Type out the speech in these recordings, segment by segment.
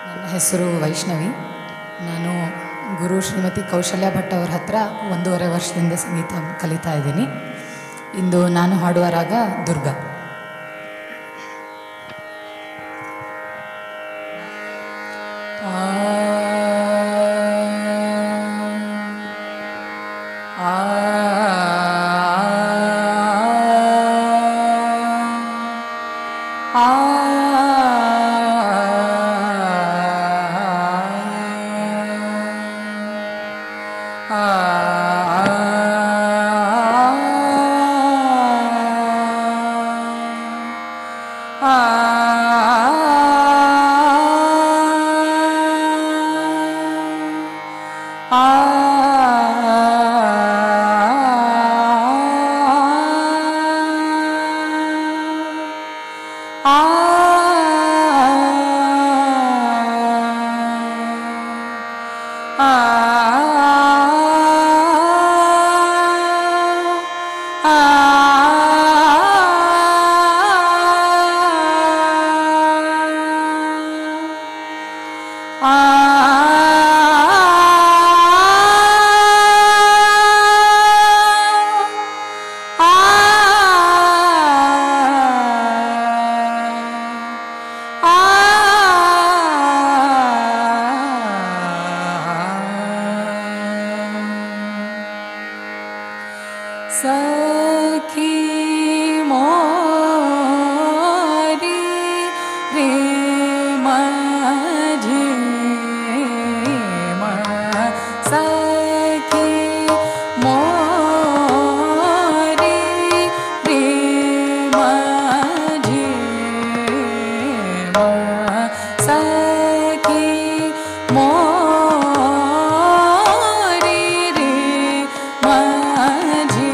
ನನ್ನ ಹೆಸರು ವೈಷ್ಣವಿ. ನಾನು ಗುರು ಶ್ರೀಮತಿ ಕೌಶಲ್ಯ ಭಟ್ ಅವರ ಹತ್ರ 1.5 ವರ್ಷದಿಂದ ಸಂಗೀತ ಕಲಿತಾ ಇದ್ದೀನಿ. ಇಂದು ನಾನು ಹಾಡುವ ರಾಗ ದುರ್ಗಾ. सखी मोरी रे माझी सखी मोरी रे माझी सखी मोरी रे माझी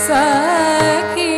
सखी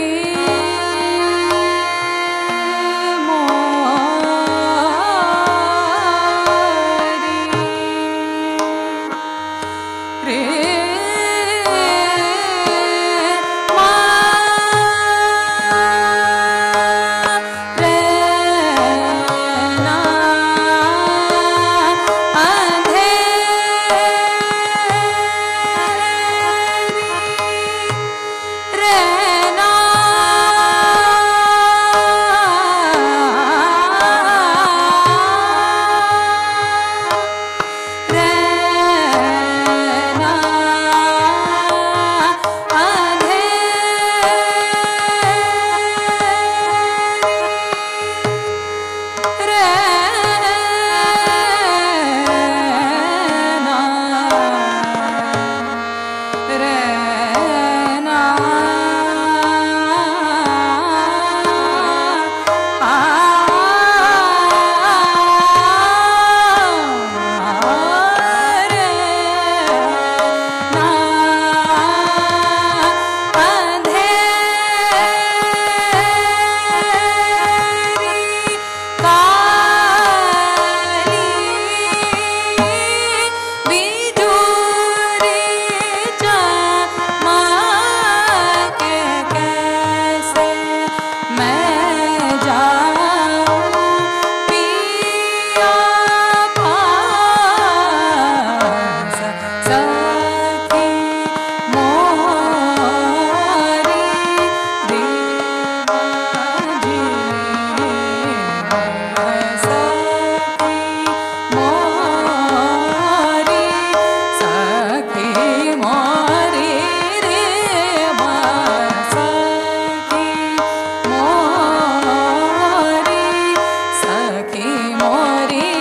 मोरी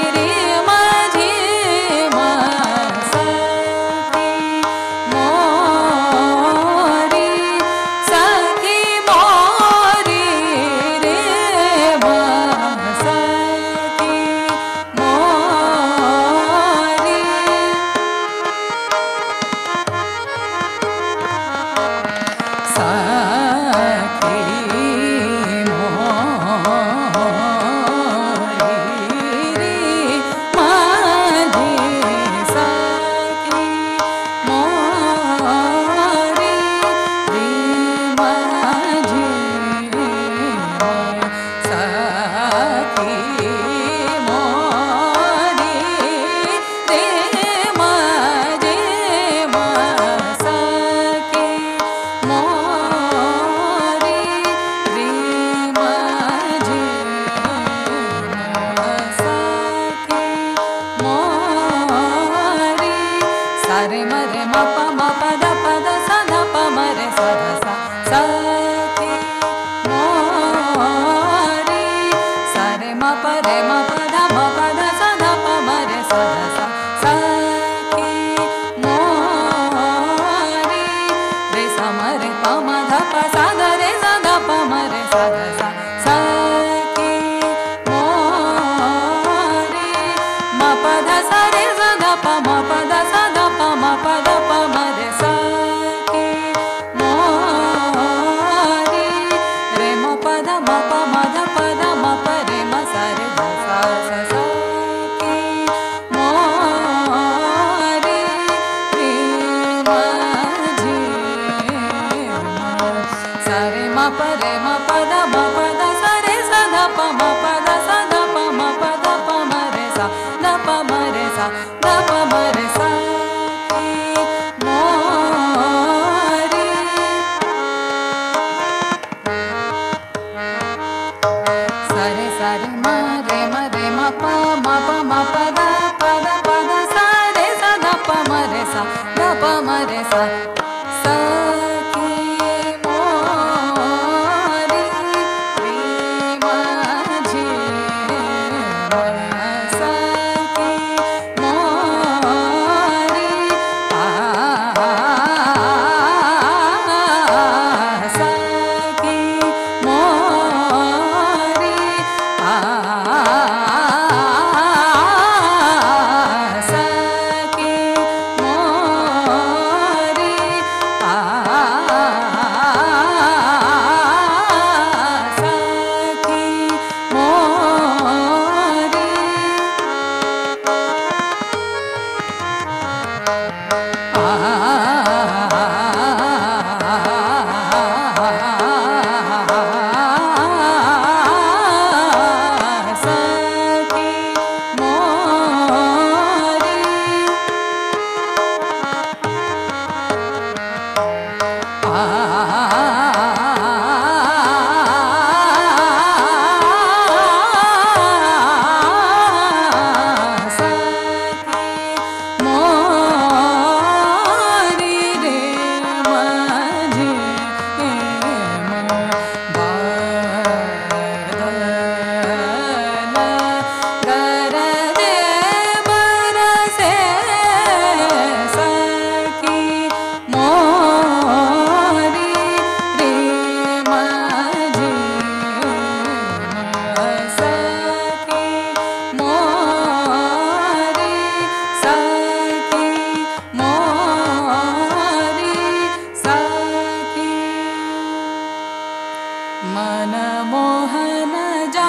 मोहन जा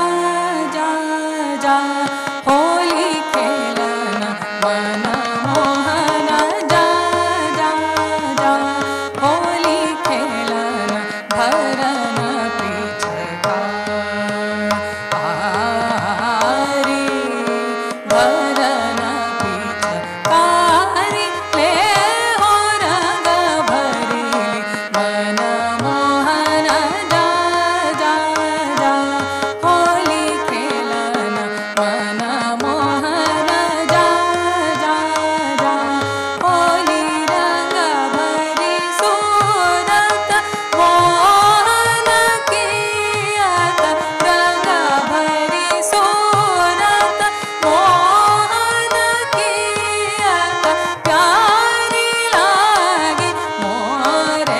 जा जा होली खेलन मन मोहन जा जा जा होली खेलन भरन पिचकारी भरन पिचकारी ले हो रंग भरिली मन मोहन जा जा जा होली खेलन मन मोहन जा जा जा होली रंग भरी सूरत मोहन कियत रंग भरी सूरत मोहन कियत प्यारी लागी मोरे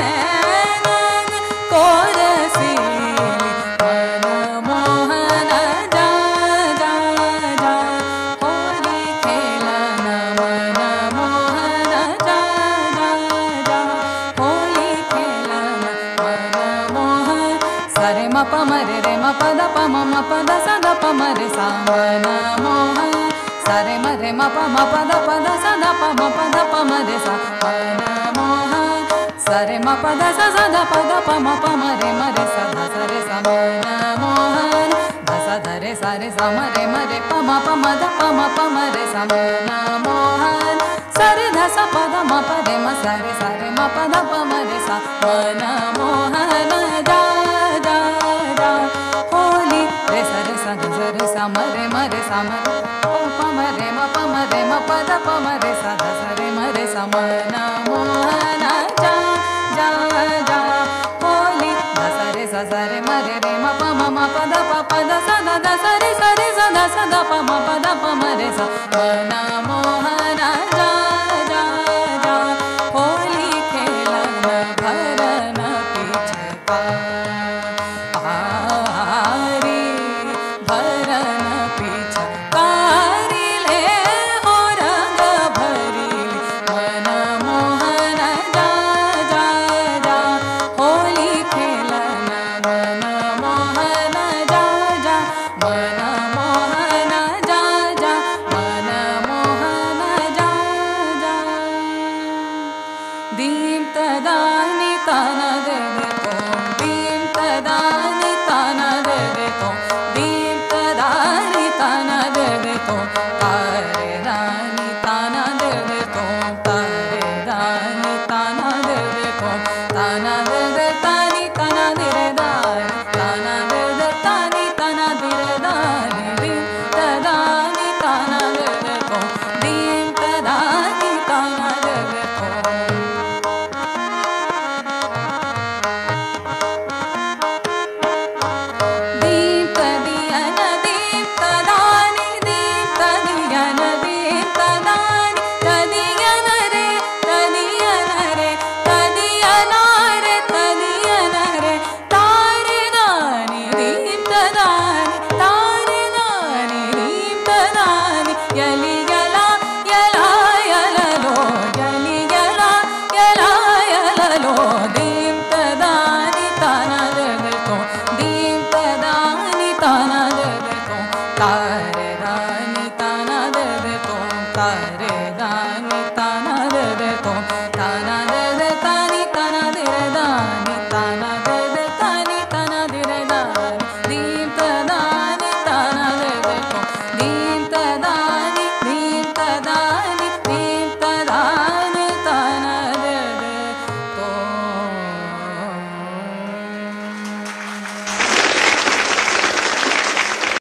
नैनन कोरसीली मन मोहन जा जा जा होली खेलन मन मोहन जा जा जा होली खेलन मन मोहन सरे म प म रे म प द प म प द स द प म रे सा मन मोहन सरे म रे म प द प द स द प म प द प म रे सा मन मोहन सरे म प द स स द प द प म प म रे सा ध स रे सा मन मोहन ध स ध रे सा रे सा म रे प म द प म रे सा मन मोहन सरे ध स प द म प रे म सा रे म प द प म रे सा मन मोहन जा जा जा होली रे सा ध स रे सा म रे सा म रे प म रे म प द प म रे सा ध स रे सा मन मोहन जा जा जा होली ध स रे म रे प द प द स द द स रे सा द स द प म प द प म रे सा मन मोहन जा